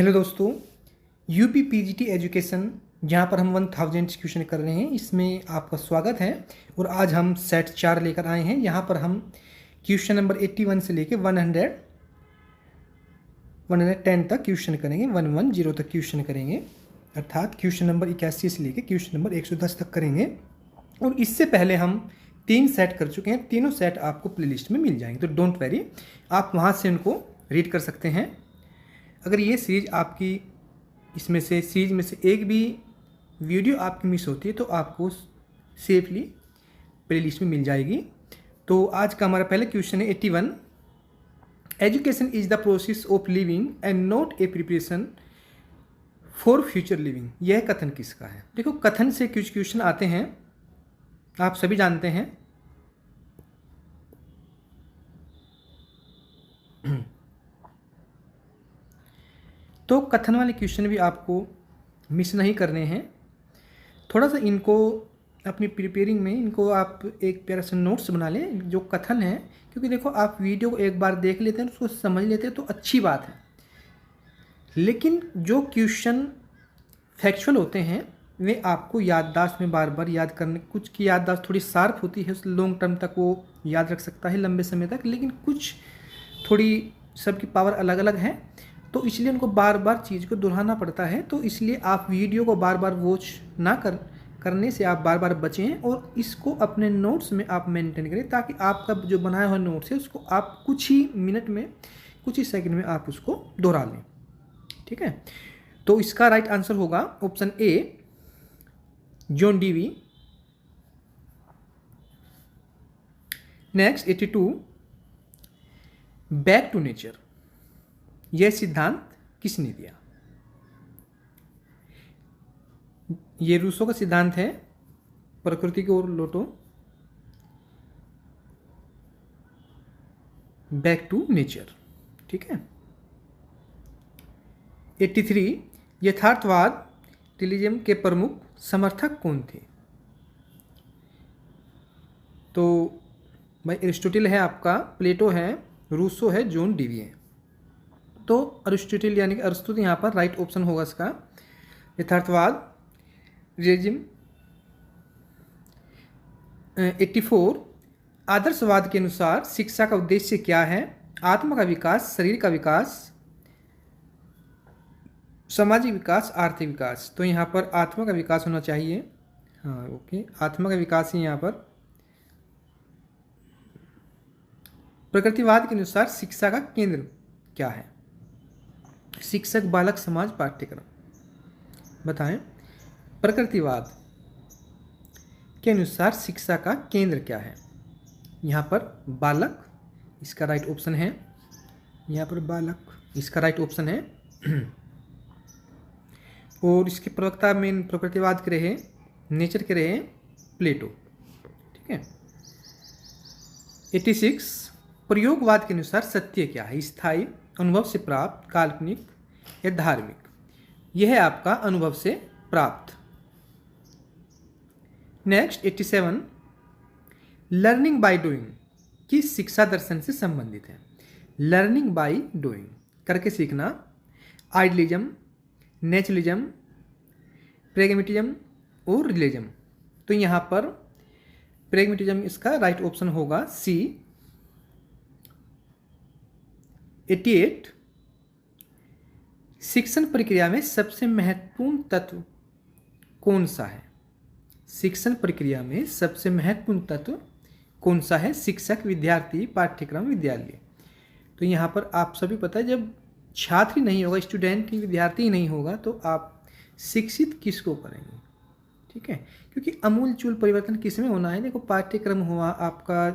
Hello दोस्तों, UP PGT education जहाँ पर हम 1000 क्वेश्चन कर रहे हैं, इसमें आपका स्वागत है। और आज हम सेट 4 लेकर आए हैं। यहाँ पर हम क्वेश्चन नंबर 81 से लेकर 110 तक क्वेश्चन करेंगे, 110 तक क्वेश्चन करेंगे, अर्थात क्वेश्चन नंबर 81 से लेकर क्वेश्चन नंबर 110 तक करेंगे। और इससे पहले हम 3 सेट कर चुके हैं। तीनों सेट आपको प्लेलिस्ट में मिल जाएंगे, तो डोंट वरी, आप वहाँ से उनको रीड कर सकते हैं। अगर ये सीरीज आपकी इसमें से सीरीज में से एक भी वीडियो आपकी मिस होती है तो आपको सेफली प्लेलिस्ट में मिल जाएगी। तो आज का हमारा पहला क्वेश्चन है 81। Education is the process of living and not a preparation for future living. यह कथन किसका है? देखो, कथन से कुछ क्वेश्चन आते हैं, आप सभी जानते हैं। तो कथन वाले क्वेश्चन भी आपको मिस नहीं करने हैं। थोड़ा सा इनको अपनी प्रिपेयरिंग में इनको आप एक प्यारा सा नोट्स बना लें जो कथन है, क्योंकि देखो, आप वीडियो को एक बार देख लेते हैं, उसको समझ लेते हैं तो अच्छी बात है। लेकिन जो क्वेश्चन फैक्चुअल होते हैं वे आपको याददाश्त में बार बार याद करने, कुछ की याददाश्त थोड़ी शार्प होती है, लॉन्ग टर्म तक वो याद रख सकता है, लंबे समय तक, लेकिन कुछ थोड़ी सबकी पावर अलग अलग है, तो इसलिए उनको बार बार चीज़ को दोहराना पड़ता है। तो इसलिए आप वीडियो को बार बार वॉच ना करने से आप बार बार बचें और इसको अपने नोट्स में आप मेंटेन करें, ताकि आपका जो बनाया हुआ नोट्स है उसको आप कुछ ही मिनट में, कुछ ही सेकंड में आप उसको दोहरा लें। ठीक है, तो इसका राइट आंसर होगा option A, John Dewey. Next 82, back to nature. यह सिद्धांत किसने दिया? ये रूसो का सिद्धांत है, प्रकृति की ओर लौटो, बैक टू नेचर। ठीक है। 83, यथार्थवाद रियलिज्म के प्रमुख समर्थक कौन थे? तो भाई एरिस्टोटल है आपका, प्लेटो है, रूसो है, जॉन डीवी है। तो अरिस्टोटल यानी कि अरस्तु यहाँ पर राइट ऑप्शन होगा इसका। यथार्थवाद रियलिज्म। 84, आदर्शवाद के अनुसार शिक्षा का उद्देश्य क्या है? आत्मा का विकास, शरीर का विकास, सामाजिक विकास, आर्थिक विकास। तो यहाँ पर आत्मा का विकास होना चाहिए। हाँ, ओके, आत्मा का विकास ही यहाँ पर। प्रकृतिवाद के अनुसार शिक्षा का केंद्र क्या है? शिक्षक, बालक, समाज, पाठ्यक्रम। बताएं, प्रकृतिवाद के अनुसार शिक्षा का केंद्र क्या है? यहाँ पर बालक, इसका राइट ऑप्शन है। यहाँ पर बालक, इसका राइट ऑप्शन है। और इसके प्रवक्ता में प्रकृतिवाद के रहे, नेचर के रहे प्लेटो। ठीक है। 86, प्रयोगवाद के अनुसार सत्य क्या है? स्थायी, अनुभव से प्राप्त, काल्पनिक या धार्मिक? यह है आपका अनुभव से प्राप्त। नेक्स्ट 87, लर्निंग बाय डूइंग किस शिक्षा दर्शन से संबंधित है? लर्निंग बाय डूइंग, करके सीखना, आइडियलिज्म, नेचुरलिज्म, प्रेगमेटिज्म और रियलिज्म। तो यहाँ पर प्रेगमेटिज्म इसका राइट ऑप्शन होगा सी। 88, शिक्षण प्रक्रिया में सबसे महत्वपूर्ण तत्व कौन सा है? शिक्षण प्रक्रिया में सबसे महत्वपूर्ण तत्व कौन सा है? शिक्षक, विद्यार्थी, पाठ्यक्रम, विद्यालय। तो यहाँ पर आप सभी पता है, जब छात्र ही नहीं होगा, स्टूडेंट ही, विद्यार्थी ही नहीं होगा, तो आप शिक्षित किसको करेंगे? ठीक है, क्योंकि अमूलचूल परिवर्तन किस में होना है? देखो, पाठ्यक्रम हुआ, आपका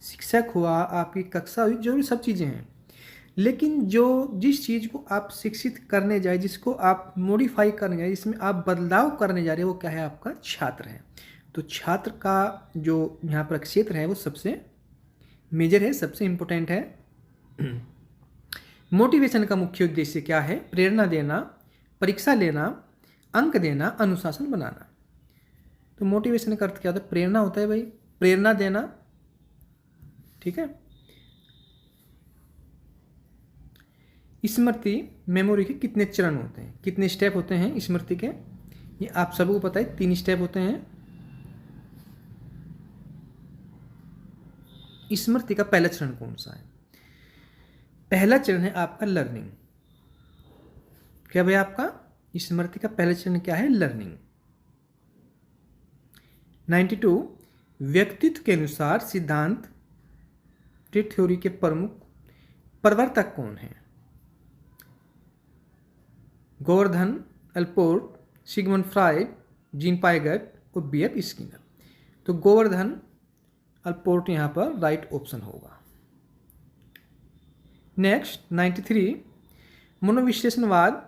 शिक्षक हुआ, आपकी कक्षा हुई, जो भी सब चीज़ें हैं, लेकिन जिस चीज़ को आप शिक्षित करने जाए, जिसको आप मॉडिफाई करने जाए, जिसमें आप बदलाव करने जा रहे हो, वो क्या है? आपका छात्र है। तो छात्र का जो यहाँ पर क्षेत्र है वो सबसे मेजर है, सबसे इम्पोर्टेंट है। मोटिवेशन का मुख्य उद्देश्य क्या है? प्रेरणा देना, परीक्षा लेना, अंक देना, अनुशासन बनाना। तो मोटिवेशन का अर्थ क्या होता है? प्रेरणा होता है भाई, प्रेरणा देना। ठीक है। स्मृति मेमोरी के कितने चरण होते हैं, कितने स्टेप होते हैं स्मृति के? ये आप सबको पता है, 3 स्टेप होते हैं। स्मृति का पहला चरण कौन सा है? पहला चरण है आपका लर्निंग। क्या भाई आपका स्मृति का पहला चरण क्या है? लर्निंग। 92 व्यक्तित्व के अनुसार सिद्धांत ट्रीट थ्योरी के प्रमुख प्रवर्तक कौन हैं? Gordon, Allport, Sigmund Freud, Jean Piaget और B.F. स्किनर। तो गोवर्धन, अल्पोर्ट यहाँ पर राइट ऑप्शन होगा। नेक्स्ट 93 मनोविश्लेषणवाद,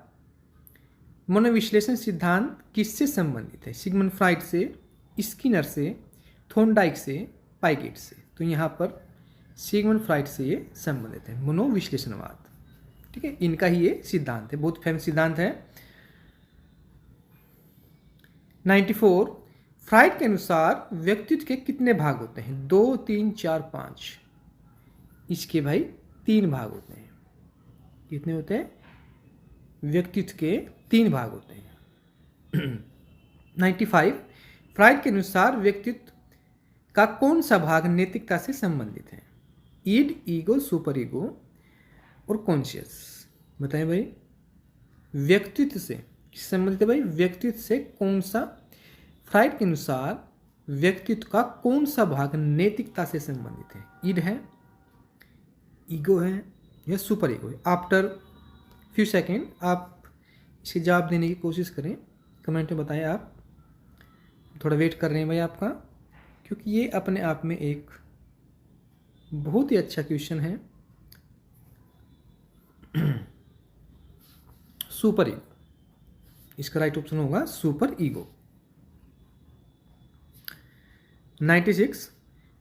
मनोविश्लेषण सिद्धांत किससे संबंधित है? सिगमंड फ्राइड से, स्किनर से, थॉर्नडाइक से, पाइगेट से। तो यहाँ पर सिगमंड फ्राइड से ये संबंधित है मनोविश्लेषणवाद। ठीक है, इनका ही ये सिद्धांत है, बहुत फेमस सिद्धांत है। 94 फ्राइड के अनुसार व्यक्तित्व के कितने भाग होते हैं? 2, 3, 4, 5। इसके भाई 3 भाग होते हैं। कितने होते हैं? व्यक्तित्व के 3 भाग होते हैं। 95 फ्राइड के अनुसार व्यक्तित्व का कौन सा भाग नैतिकता से संबंधित है? ईड, ईगो, सुपर ईगो और कॉन्शियस। बताएं भाई, व्यक्तित्व से संबंधित है भाई, व्यक्तित्व से कौन सा, फ्राइड के अनुसार व्यक्तित्व का कौन सा भाग नैतिकता से संबंधित है? ईड है, ईगो है या सुपर ईगो है? आफ्टर फ्यू सेकेंड आप इसके जवाब देने की कोशिश करें, कमेंट में बताएं। आप थोड़ा वेट कर रहे हैं भाई आपका, क्योंकि ये अपने आप में एक बहुत ही अच्छा क्वेश्चन है। सुपर ईगो, इसका राइट ऑप्शन होगा सुपर ईगो। 96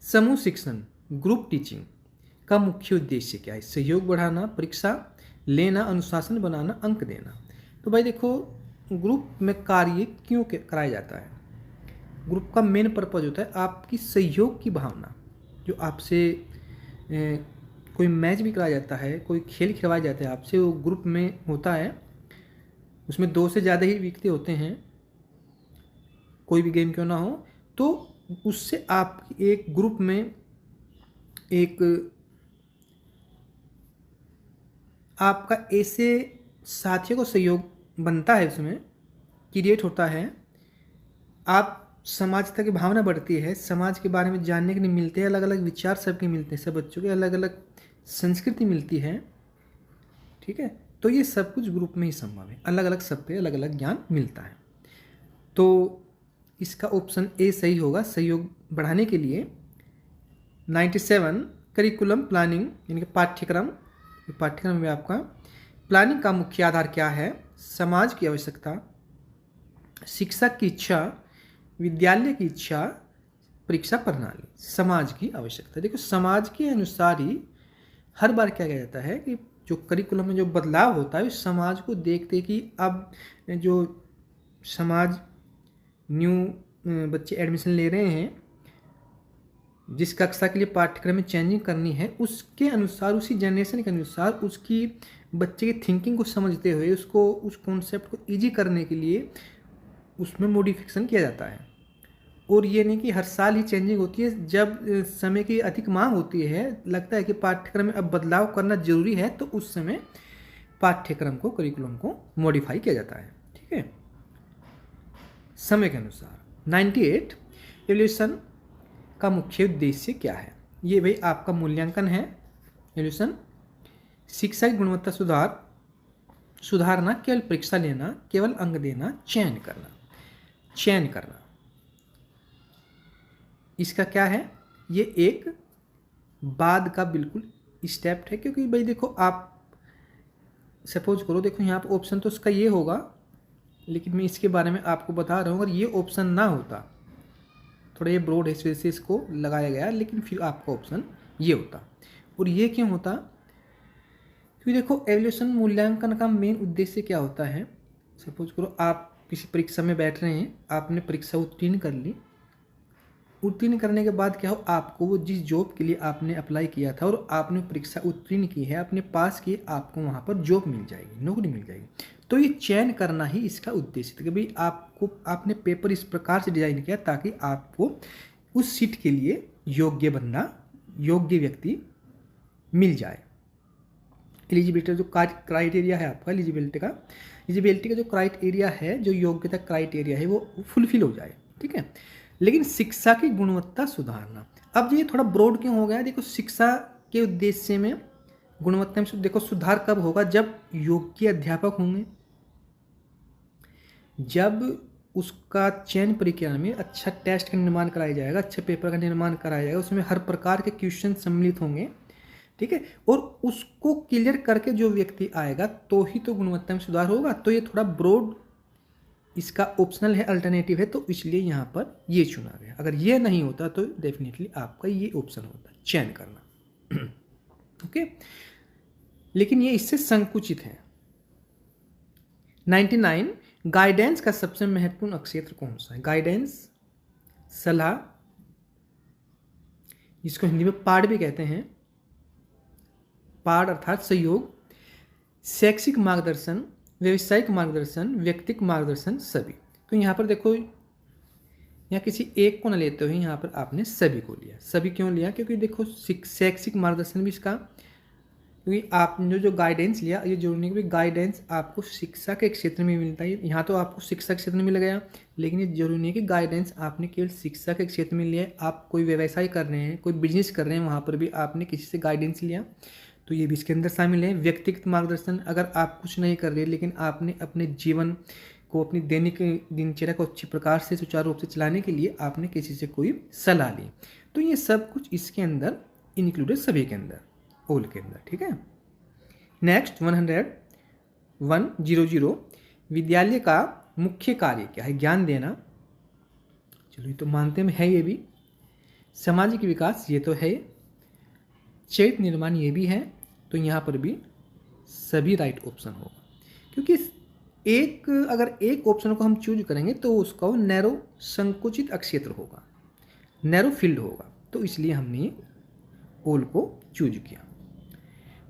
समूह शिक्षण, ग्रुप टीचिंग का मुख्य उद्देश्य क्या है? सहयोग बढ़ाना, परीक्षा लेना, अनुशासन बनाना, अंक देना। तो भाई देखो, ग्रुप में कार्य क्यों कराया जाता है? ग्रुप का मेन पर्पज होता है आपकी सहयोग की भावना। जो आपसे कोई मैच भी कराया जाता है, कोई खेल खिलवाया जाता है आपसे, वो ग्रुप में होता है। उसमें 2 से ज़्यादा ही व्यक्ति होते हैं, कोई भी गेम क्यों ना हो, तो उससे आप एक ग्रुप में एक आपका ऐसे साथियों को सहयोग बनता है, उसमें क्रिएट होता है। आप समाजता की भावना बढ़ती है, समाज के बारे में जानने के लिए मिलते हैं, अलग अलग विचार सबके मिलते हैं, सब बच्चों के अलग अलग संस्कृति मिलती है। ठीक है, तो ये सब कुछ ग्रुप में ही संभव है, अलग अलग सब पे अलग अलग ज्ञान मिलता है। तो इसका ऑप्शन ए सही होगा, सहयोग बढ़ाने के लिए। 97 करिकुलम प्लानिंग यानी कि पाठ्यक्रम, पाठ्यक्रम में आपका प्लानिंग का मुख्य आधार क्या है? समाज की आवश्यकता, शिक्षक की इच्छा, विद्यालय की इच्छा, परीक्षा प्रणाली। समाज की आवश्यकता, देखो समाज के अनुसार ही हर बार क्या किया जाता है कि जो करिकुलम में जो बदलाव होता है, उस समाज को देखते कि अब जो समाज न्यू बच्चे एडमिशन ले रहे हैं, जिस कक्षा के लिए पाठ्यक्रम में चेंजिंग करनी है, उसके अनुसार, उसी जनरेशन के अनुसार, उसकी बच्चे की थिंकिंग को समझते हुए उसको, उस कॉन्सेप्ट को ईजी करने के लिए उसमें मॉडिफिकेशन किया जाता है। और ये नहीं कि हर साल ही चेंजिंग होती है। जब समय की अधिक मांग होती है, लगता है कि पाठ्यक्रम में अब बदलाव करना जरूरी है, तो उस समय पाठ्यक्रम को, करिकुलम को मॉडिफाई किया जाता है। ठीक है, समय के अनुसार। 98 एवोल्यूशन का मुख्य उद्देश्य क्या है? ये भाई आपका मूल्यांकन है। एवोल्यूशन शिक्षा की गुणवत्ता सुधारना, केवल परीक्षा लेना, केवल अंक देना, चयन करना। इसका क्या है? ये एक बाद का बिल्कुल स्टेप है, क्योंकि भाई देखो, आप सपोज करो, देखो यहाँ पर ऑप्शन तो इसका ये होगा, लेकिन मैं इसके बारे में आपको बता रहा हूँ। अगर ये ऑप्शन ना होता, थोड़ा ये ब्रॉड है इस वजह से इसको लगाया गया, लेकिन फिर आपका ऑप्शन ये होता। और ये क्यों होता? क्योंकि देखो, एवोल्यूशन मूल्यांकन का मेन उद्देश्य क्या होता है? सपोज करो आप किसी परीक्षा में बैठ रहे हैं, आपने परीक्षा उत्तीर्ण कर ली, उत्तीर्ण करने के बाद क्या हो, आपको वो जिस जॉब के लिए आपने अप्लाई किया था और आपने परीक्षा उत्तीर्ण की है, आपने पास की, आपको वहाँ पर जॉब मिल जाएगी, नौकरी मिल जाएगी। तो ये चयन करना ही इसका उद्देश्य था कि भाई आपको, आपने पेपर इस प्रकार से डिजाइन किया ताकि आपको उस सीट के लिए योग्य व्यक्ति मिल जाए। एलिजिबिलिटी जो क्राइटेरिया है आपका, एलिजिबिलिटी का जो क्राइटेरिया है, जो योग्यता क्राइटेरिया है, वो फुलफिल हो जाए, ठीक है। लेकिन शिक्षा की गुणवत्ता सुधारना, अब ये थोड़ा ब्रॉड क्यों हो गया? देखो, शिक्षा के उद्देश्य में, गुणवत्ता में देखो सुधार कब होगा? जब योग्य अध्यापक होंगे, जब उसका चयन प्रक्रिया में अच्छा टेस्ट का निर्माण कराया जाएगा, अच्छे पेपर का निर्माण कराया जाएगा, उसमें हर प्रकार के क्वेश्चन सम्मिलित होंगे, ठीक है, और उसको क्लियर करके जो व्यक्ति आएगा तो ही तो गुणवत्ता में सुधार होगा। तो ये थोड़ा ब्रॉड इसका ऑप्शनल है, अल्टरनेटिव है, तो इसलिए यहाँ पर ये चुना गया। अगर ये नहीं होता तो डेफिनेटली आपका ये ऑप्शन होता, चयन करना। ओके, लेकिन ये इससे संकुचित है। 99, गाइडेंस का सबसे महत्वपूर्ण क्षेत्र कौन सा है? गाइडेंस, सलाह, जिसको हिंदी में पाठ भी कहते हैं, पाठ अर्थात सहयोग, शैक्षिक मार्गदर्शन, व्यवसायिक मार्गदर्शन, व्यक्तिगत मार्गदर्शन, सभी। तो यहाँ पर देखो, यहाँ किसी एक को न लेते हुए यहाँ पर आपने सभी को लिया। सभी क्यों लिया? क्योंकि देखो शैक्षिक मार्गदर्शन भी इसका, क्योंकि आपने जो गाइडेंस लिया, ये जरूरी नहीं कि गाइडेंस आपको शिक्षा के क्षेत्र में मिलता है। यहाँ तो आपको शिक्षा के क्षेत्र में मिल गया, लेकिन ये जरूरी नहीं है कि गाइडेंस आपने केवल शिक्षा के क्षेत्र में लिया है। आप कोई व्यवसाय कर रहे हैं, कोई बिजनेस कर रहे हैं, वहाँ पर भी आपने किसी से गाइडेंस लिया, तो ये भी इसके अंदर शामिल है। व्यक्तिगत मार्गदर्शन, अगर आप कुछ नहीं कर रहे लेकिन आपने अपने जीवन को, अपनी दैनिक दिनचर्या को अच्छी प्रकार से सुचारू रूप से चलाने के लिए आपने किसी से कोई सलाह ली, तो ये सब कुछ इसके अंदर इंक्लूडेड, सभी के अंदर, ऑल के अंदर, ठीक है। नेक्स्ट 100 विद्यालय का मुख्य कार्य क्या है? ज्ञान देना, चलो ये तो मानते में है, ये भी। सामाजिक विकास, ये तो है। चरित्र निर्माण, ये भी है। तो यहाँ पर भी सभी राइट ऑप्शन होगा, क्योंकि अगर एक ऑप्शन को हम चूज करेंगे तो उसका वो नैरो, संकुचित क्षेत्र होगा, नैरो फील्ड होगा, तो इसलिए हमने ऑल को चूज किया।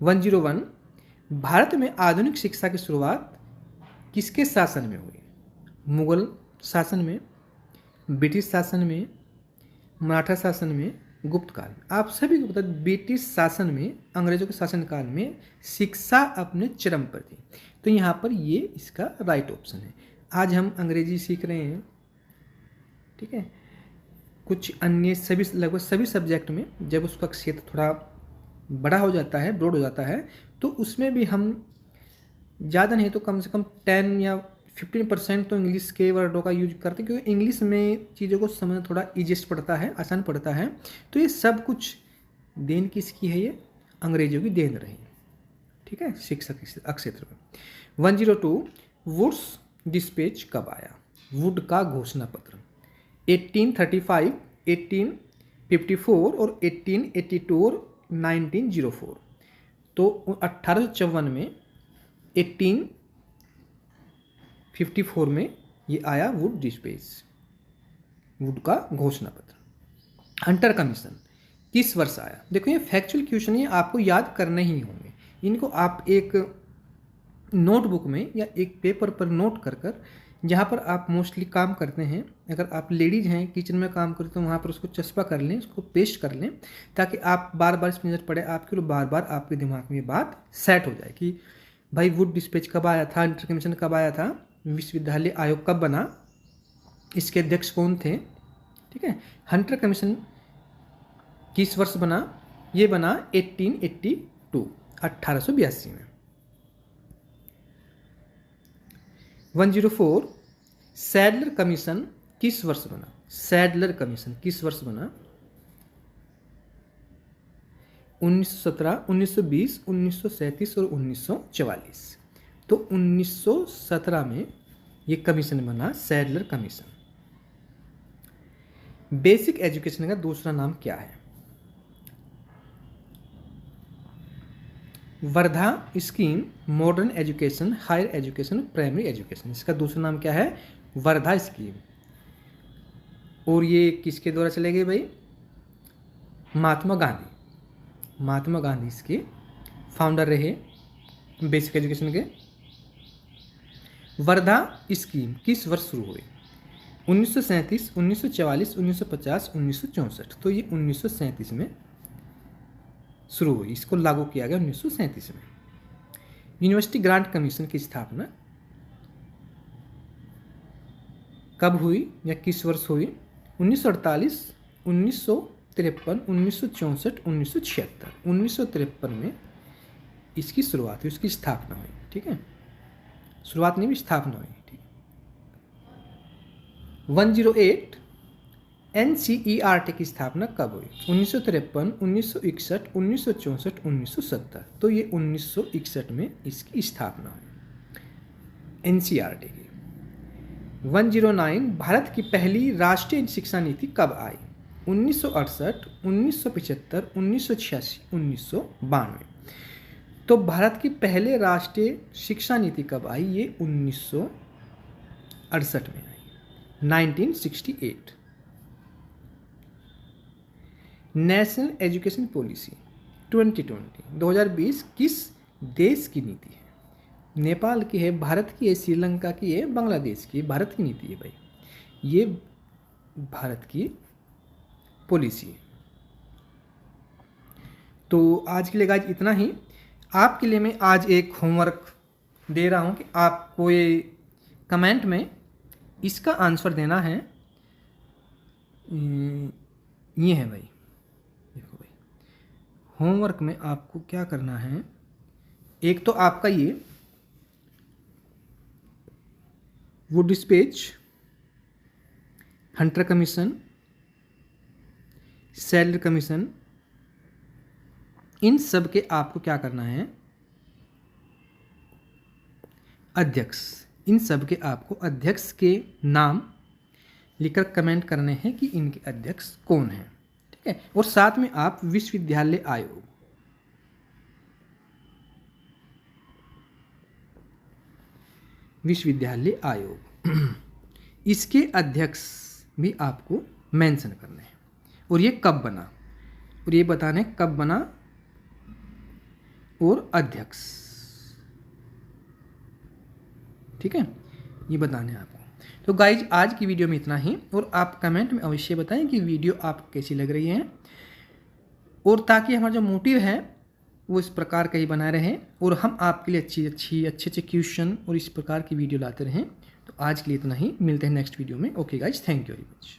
101, भारत में आधुनिक शिक्षा की शुरुआत किसके शासन में हुई? मुगल शासन में, ब्रिटिश शासन में, मराठा शासन में, गुप्त काल में। आप सभी को पता है ब्रिटिश शासन में, अंग्रेजों के शासनकाल में शिक्षा अपने चरम पर थी, तो यहाँ पर ये इसका राइट ऑप्शन है। आज हम अंग्रेजी सीख रहे हैं, ठीक है, कुछ अन्य सभी, लगभग सभी सब्जेक्ट में जब उसका क्षेत्र थोड़ा बड़ा हो जाता है, ब्रॉड हो जाता है, तो उसमें भी हम ज़्यादा नहीं तो कम से कम 10 या 15% तो इंग्लिश के वर्डों का यूज करते हैं, क्योंकि इंग्लिश में चीज़ों को समझना थोड़ा ईजिएस्ट पड़ता है, आसान पड़ता है। तो ये सब कुछ देन किसकी है? ये अंग्रेजों की देन रही, ठीक है, शिक्षा के क्षेत्र में। 102, वुड्स डिस्पैच कब आया? वुड का घोषणा पत्र 1835, 1854 और 1882 और 1904। तो 1854 में, 1854 में ये आया वुड डिस्पैच, वुड का घोषणा पत्र। हंटर कमीशन किस वर्ष आया? देखो ये फैक्चुअल क्वेश्चन, ये आपको याद करने ही होंगे। इनको आप एक नोटबुक में या एक पेपर पर नोट कर कर, जहाँ पर आप मोस्टली काम करते हैं, अगर आप लेडीज हैं किचन में काम करते हो, वहाँ पर उसको चस्पा कर लें, उसको पेस्ट कर लें, ताकि आप बार बार इसमें नजर पड़े आपके, और बार बार आपके दिमाग में ये बात सेट हो जाए कि भाई वुड डिस्पैच कब आया था, हंटर कमीशन कब आया था, विश्वविद्यालय आयोग कब बना, इसके अध्यक्ष कौन थे, ठीक है। हंटर कमीशन किस वर्ष बना? ये बना 1882, 1882 में। 104, सैडलर कमीशन किस वर्ष बना? सैडलर कमीशन किस वर्ष बना? 1917, 1920, 1937 और 1944। तो 1917 में ये कमीशन बना, सैडलर कमीशन। बेसिक एजुकेशन का दूसरा नाम क्या है? Wardha scheme, modern education, higher education, primary education. इसका दूसरा नाम क्या है? वर्धा स्कीम। और ये किसके द्वारा चले गए भाई? महात्मा गांधी। महात्मा गांधी इसके फाउंडर रहे बेसिक एजुकेशन के। वर्धा स्कीम किस वर्ष शुरू हुई? 1937, 1944, 1950, 1964। तो ये 1937 में शुरू हुई, इसको लागू किया गया 1937 में। यूनिवर्सिटी ग्रांट कमीशन की स्थापना कब हुई या किस वर्ष हुई? 1948, 1953, 1964, 1976। 1953 में इसकी शुरुआत हुई, उसकी स्थापना हुई। ठीक है, शुरुआत नहीं भी स्थापना हुई। ठीक, 108 NCERT की स्थापना कब हुई? 1953, 1961, 1964, 1970। तो ये 1961 में इसकी स्थापना हुई NCERT की। 109 भारत की पहली राष्ट्रीय शिक्षा नीति कब आई? 1968, 1975, 1986, 1992। तो भारत की पहले राष्ट्रीय शिक्षा नीति कब आई? ये 1968 में आई, 1968। नेशनल एजुकेशन पॉलिसी 2020 किस देश की नीति है? नेपाल की है, भारत की है, श्रीलंका की है, बांग्लादेश की है? भारत की नीति है भाई, ये भारत की पॉलिसी है। तो आज के लिए गाइस इतना ही। आपके लिए मैं आज एक होमवर्क दे रहा हूँ कि आपको ये कमेंट में इसका आंसर देना है। ये है भाई, देखो भाई, होमवर्क में आपको क्या करना है। एक तो आपका ये Wood dispatch, Hunter commission, salary commission, इन सब के आपको क्या करना है? अध्यक्ष, इन सब के आपको अध्यक्ष के नाम लिखकर कमेंट करने हैं कि इनके अध्यक्ष कौन हैं। ठीक है, और साथ में आप विश्वविद्यालय आयोग, विश्वविद्यालय आयोग इसके अध्यक्ष भी आपको मेंशन करने हैं, और ये कब बना, और ये बताना है कब बना, और अध्यक्ष। ठीक है, ये बताना है आपको। तो गाइज आज की वीडियो में इतना ही, और आप कमेंट में अवश्य बताएं कि वीडियो आपको कैसी लग रही है, और ताकि हमारा जो मोटिव है वो इस प्रकार का ही बना रहे, और हम आपके लिए अच्छे क्वेश्चन और इस प्रकार की वीडियो लाते रहें। तो आज के लिए इतना ही, मिलते हैं नेक्स्ट वीडियो में। Okay guys, thank you very much.